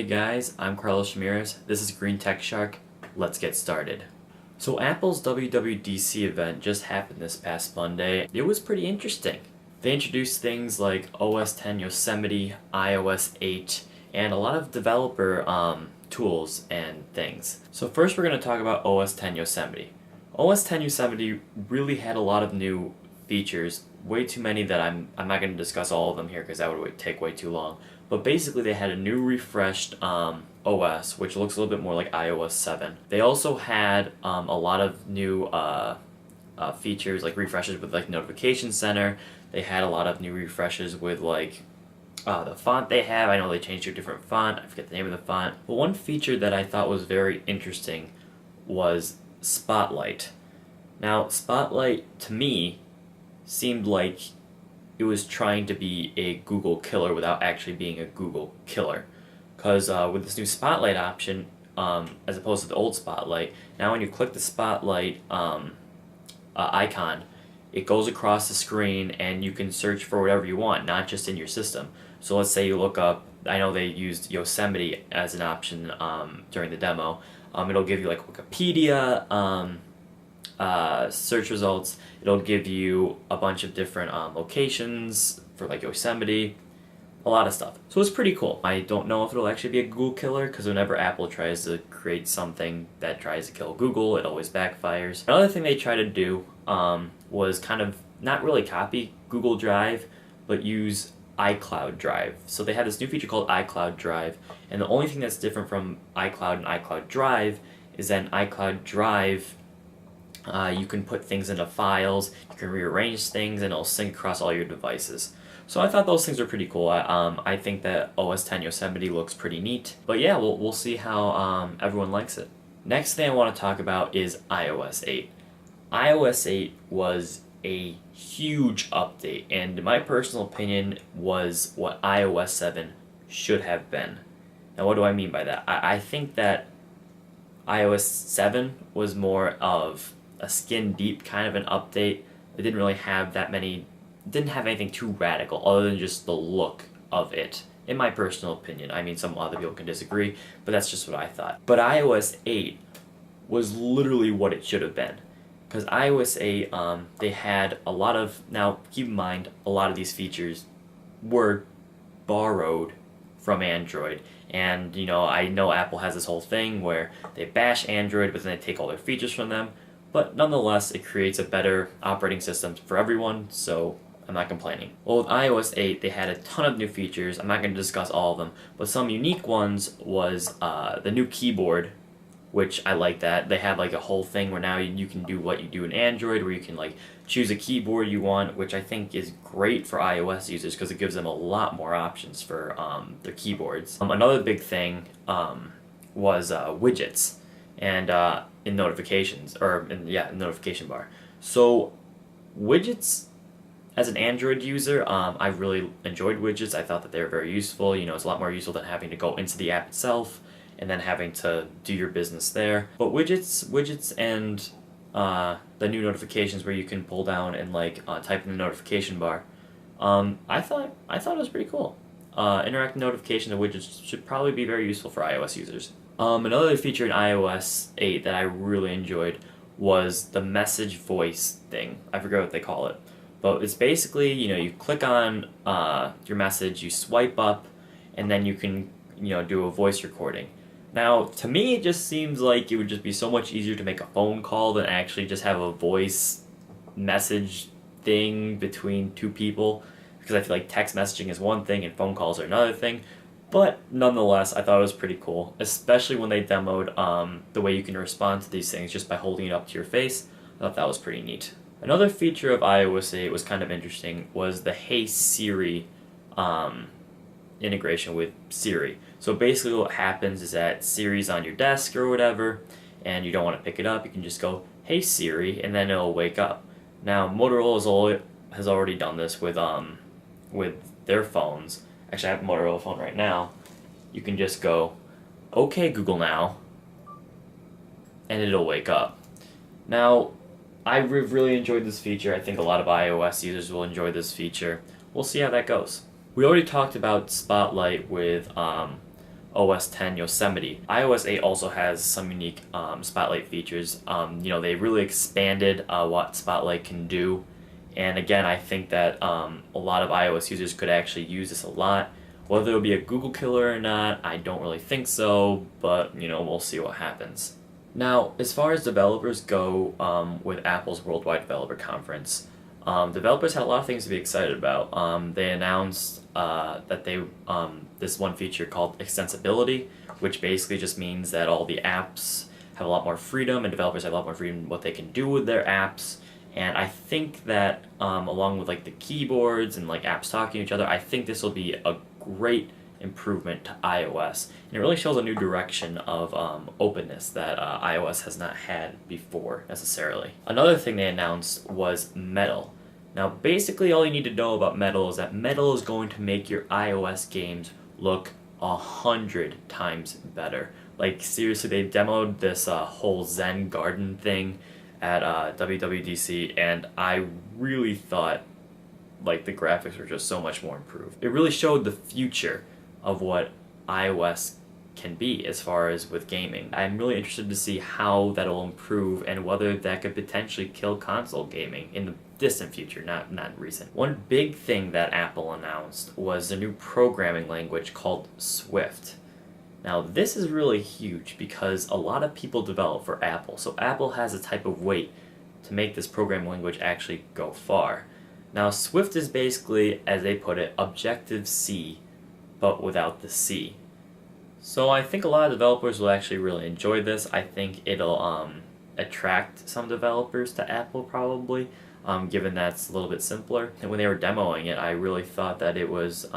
Hey guys, I'm Carlos Ramirez. This is GreenTechShark. Let's get started. So Apple's WWDC event just happened this past Monday. It was pretty interesting. They introduced things like OS X Yosemite, iOS 8, and a lot of developer tools and things. So first we're going to talk about OS X Yosemite. OS X Yosemite really had a lot of new features, way too many that I'm not going to discuss all of them here because that would take way too long. But basically they had a new refreshed OS, which looks a little bit more like iOS 7. They also had a lot of new features, like refreshes with like Notification Center. They had a lot of new refreshes with like the font they have. I know they changed to a different font. I forget the name of the font. But one feature that I thought was very interesting was Spotlight. Now, Spotlight, to me, seemed like it was trying to be a Google killer without actually being a Google killer. Because with this new Spotlight option, as opposed to the old Spotlight, now when you click the Spotlight icon, it goes across the screen and you can search for whatever you want, not just in your system. So let's say you look up, I know they used Yosemite as an option during the demo. It'll give you like Wikipedia, search results. It'll give you a bunch of different locations for like Yosemite, a lot of stuff. So it's pretty cool. I don't know if it'll actually be a Google killer because whenever Apple tries to create something that tries to kill Google, it always backfires. Another thing they tried to do was kind of not really copy Google Drive, but use iCloud Drive. So they had this new feature called iCloud Drive, and the only thing that's different from iCloud and iCloud Drive is that in iCloud Drive, you can put things into files, you can rearrange things, and it'll sync across all your devices. So I thought those things were pretty cool. I think that OS X Yosemite looks pretty neat. But yeah, we'll see how everyone likes it. Next thing I want to talk about is iOS 8. iOS 8 was a huge update, and in my personal opinion was what iOS 7 should have been. Now what do I mean by that? I think that iOS 7 was more of a skin deep kind of an update. It didn't really have that many, didn't have anything too radical other than just the look of it, in my personal opinion. I mean, some other people can disagree, but that's just what I thought. But iOS 8 was literally what it should have been. Because iOS 8, they had a lot of, now keep in mind, a lot of these features were borrowed from Android. And, you know, I know Apple has this whole thing where they bash Android, but then they take all their features from them. But nonetheless, it creates a better operating system for everyone, so I'm not complaining. Well, with iOS 8, they had a ton of new features. I'm not going to discuss all of them, but some unique ones was the new keyboard, which I like that. They have like a whole thing where now you can do what you do in Android, where you can like choose a keyboard you want, which I think is great for iOS users because it gives them a lot more options for their keyboards. Another big thing was widgets and in notifications, or in notification bar. So widgets, as an Android user, I really enjoyed widgets. I thought that they were very useful. You know, it's a lot more useful than having to go into the app itself and then having to do your business there. But widgets and the new notifications where you can pull down and like type in the notification bar, I thought it was pretty cool. Interactive notification of widgets should probably be very useful for iOS users. Another feature in iOS 8 that I really enjoyed was the message voice thing. I forget what they call it. But it's basically, you know, you click on your message, you swipe up, and then you can, you know, do a voice recording. Now, to me, it just seems like it would just be so much easier to make a phone call than actually just have a voice message thing between two people. Because I feel like text messaging is one thing and phone calls are another thing. But nonetheless, I thought it was pretty cool, especially when they demoed the way you can respond to these things just by holding it up to your face. I thought that was pretty neat. Another feature of iOS 8 was kind of interesting was the Hey Siri integration with Siri. So basically what happens is that Siri's on your desk or whatever, and you don't want to pick it up, you can just go, "Hey Siri," and then it'll wake up. Now Motorola has already done this with their phones. Actually, I have a Motorola phone right now. You can just go, "Okay Google now," and it'll wake up. Now, I really enjoyed this feature. I think a lot of iOS users will enjoy this feature. We'll see how that goes. We already talked about Spotlight with OS 10 Yosemite. iOS 8 also has some unique Spotlight features. They really expanded what Spotlight can do. And again, I think that a lot of iOS users could actually use this a lot. Whether it'll be a Google killer or not, I don't really think so, but we'll see what happens. Now, as far as developers go with Apple's Worldwide Developer Conference, developers had a lot of things to be excited about. They announced that this one feature called extensibility, which basically just means that all the apps have a lot more freedom and developers have a lot more freedom in what they can do with their apps. And I think that along with like the keyboards and like apps talking to each other, I think this will be a great improvement to iOS. And it really shows a new direction of openness that iOS has not had before necessarily. Another thing they announced was Metal. Now basically all you need to know about Metal is that Metal is going to make your iOS games look 100 times better. Like seriously, they demoed this whole Zen garden thing at WWDC, and I really thought like the graphics were just so much more improved. It really showed the future of what iOS can be as far as with gaming. I'm really interested to see how that'll improve and whether that could potentially kill console gaming in the distant future, not recent. One big thing that Apple announced was a new programming language called Swift. Now this is really huge because a lot of people develop for Apple, so Apple has a type of weight to make this programming language actually go far. Now Swift is basically, as they put it, Objective-C, but without the C. So I think a lot of developers will actually really enjoy this. I think it'll attract some developers to Apple probably, given that's a little bit simpler. And when they were demoing it, I really thought that it was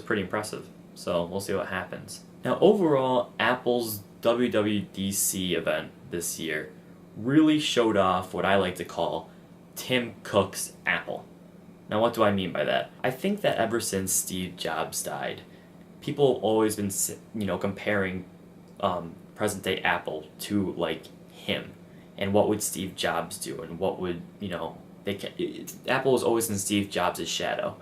pretty impressive. So we'll see what happens. Now overall, Apple's WWDC event this year really showed off what I like to call Tim Cook's Apple. Now what do I mean by that? I think that ever since Steve Jobs died, people have always been comparing present day Apple to like him, and what would Steve Jobs do, and what would Apple was always in Steve Jobs' shadow.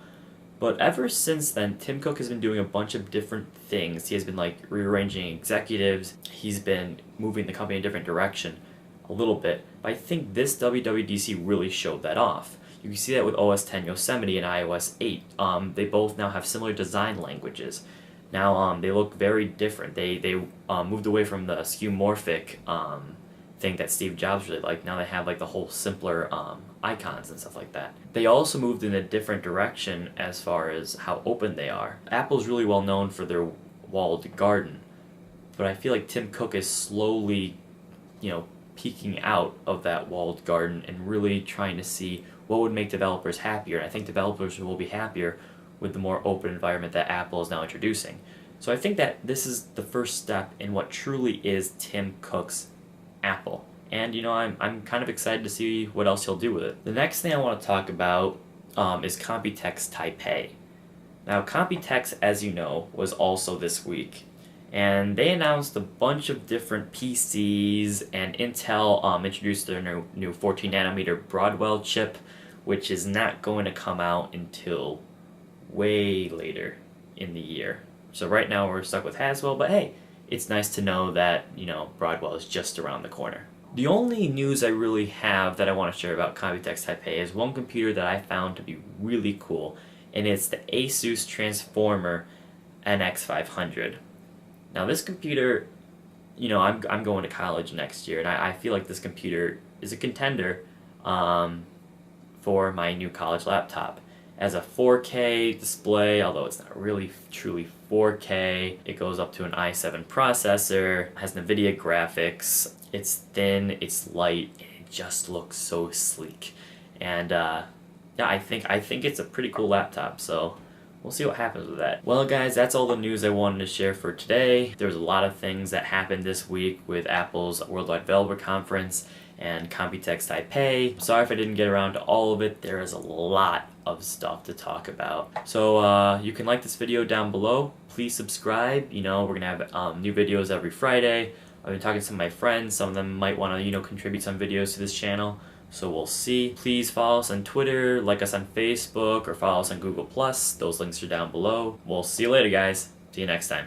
But ever since then, Tim Cook has been doing a bunch of different things. He has been like rearranging executives. He's been moving the company in a different direction a little bit. But I think this WWDC really showed that off. You can see that with OS 10 Yosemite and iOS 8. They both now have similar design languages. Now they look very different. They moved away from the skeuomorphic thing that Steve Jobs really liked. Now they have like the whole simpler icons and stuff like that. They also moved in a different direction as far as how open they are. Apple's really well known for their walled garden, but I feel like Tim Cook is slowly, peeking out of that walled garden and really trying to see what would make developers happier. And I think developers will be happier with the more open environment that Apple is now introducing. So I think that this is the first step in what truly is Tim Cook's Apple. And I'm kind of excited to see what else he'll do with it. The next thing I want to talk about is Computex Taipei. Now Computex, as you know, was also this week. And they announced a bunch of different PCs, and Intel introduced their new 14nm Broadwell chip, which is not going to come out until way later in the year. So right now we're stuck with Haswell, but hey, it's nice to know that, Broadwell is just around the corner. The only news I really have that I want to share about Computex Taipei is one computer that I found to be really cool, and it's the Asus Transformer NX500. Now this computer, I'm going to college next year, and I feel like this computer is a contender for my new college laptop. As a 4K display, although it's not really truly 4K, it goes up to an i7 processor, has NVIDIA graphics, it's thin, it's light, and it just looks so sleek. And I think it's a pretty cool laptop, so we'll see what happens with that. Well guys, that's all the news I wanted to share for today. There's a lot of things that happened this week with Apple's Worldwide Developer Conference and Computex Taipei. Sorry if I didn't get around to all of it. There is a lot of stuff to talk about. So you can like this video down below. Please subscribe. We're gonna have new videos every Friday. I've been talking to some of my friends. Some of them might want to contribute some videos to this channel. So we'll see. Please follow us on Twitter, like us on Facebook, or follow us on Google+. Those links are down below. We'll see you later, guys. See you next time.